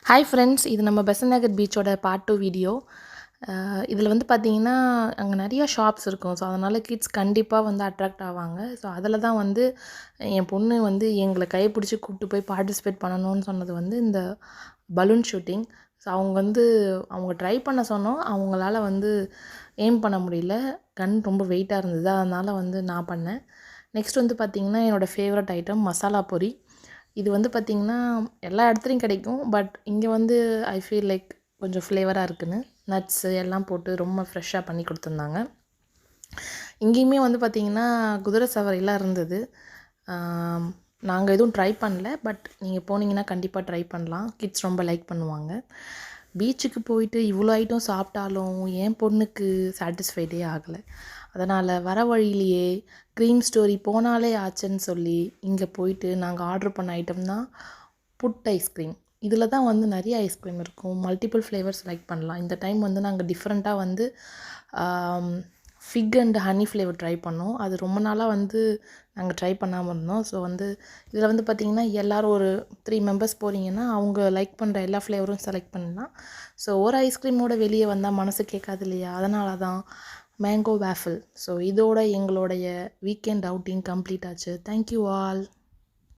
Hi friends, இது நம்ம பெசன்ட் நகர் பீச்சோட part 2 video. இதில் வந்து பார்த்தீங்கன்னா, அங்கே நிறைய ஷாப்ஸ் இருக்கும். ஸோ, அதனால் கிட்ஸ் கண்டிப்பாக வந்து அட்ராக்ட் ஆவாங்க. ஸோ, அதில் தான் வந்து என் பொண்ணு வந்து எங்களை கைப்பிடிச்சு கூப்பிட்டு போய் பார்ட்டிசிபேட் பண்ணணும்னு சொன்னது வந்து இந்த பலூன் ஷூட்டிங். ஸோ, அவங்க ட்ரை பண்ண சொன்னோம். அவங்களால வந்து எய்ம் பண்ண முடியல. கன் ரொம்ப வெயிட்டாக இருந்தது. அதனால் வந்து நான் பண்ணேன். நெக்ஸ்ட் வந்து பார்த்திங்கன்னா, என்னோடய ஃபேவரட் ஐட்டம் மசாலா பொரி. இது வந்து பார்த்திங்கன்னா எல்லா இடத்துலையும் கிடைக்கும். பட் இங்கே வந்து ஐ ஃபீல் லைக் கொஞ்சம் ஃப்ளேவராக இருக்குன்னு நட்ஸு எல்லாம் போட்டு ரொம்ப ஃப்ரெஷ்ஷாக பண்ணி கொடுத்துருந்தாங்க. இங்கேயுமே வந்து பார்த்திங்கன்னா குதிரை சவாரிலாம் இருந்தது. நாங்கள் எதுவும் ட்ரை பண்ணல. பட் நீங்கள் போனீங்கன்னா கண்டிப்பாக ட்ரை பண்ணலாம். கிட்ஸ் ரொம்ப லைக் பண்ணுவாங்க. பீச்சுக்கு போயிட்டு இவ்வளோ ஐட்டம் சாப்பிட்டாலும் என் பொண்ணுக்கு சாட்டிஸ்ஃபைடே ஆகலை. அதனால் வர வழியிலேயே க்ரீம் ஸ்டோரி போனாலே ஆச்சுன்னு சொல்லி இங்கே போயிட்டு நாங்கள் ஆர்டர் பண்ண ஐட்டம் தான் புட் ஐஸ்கிரீம். இதில் தான் வந்து நிறைய ஐஸ்கிரீம் இருக்கும். மல்டிபிள் ஃப்ளேவர்ஸ் லைக் பண்ணலாம். இந்த டைம் வந்து நாங்கள் டிஃப்ரெண்ட்டாக வந்து ஃபிக் அண்ட் ஹனி ஃப்ளேவர் ட்ரை பண்ணோம். அது ரொம்ப நாளாக வந்து நாங்கள் ட்ரை பண்ணாமல் இருந்தோம். ஸோ வந்து இதில் வந்து பார்த்திங்கன்னா எல்லோரும் ஒரு 3 மெம்பர்ஸ் போகிறீங்கன்னா அவங்க லைக் பண்ணுற எல்லா ஃப்ளேவரும் செலக்ட் பண்ணலாம். ஸோ ஒரு ஐஸ்கிரீமோட வெளியே வந்தால் மனசு கேட்காது இல்லையா? அதனால தான் மேங்கோ வேஃபில். ஸோ இதோட எங்களுடைய வீக்கெண்ட் அவுட்டிங் கம்ப்ளீட் ஆச்சு. Thank you all.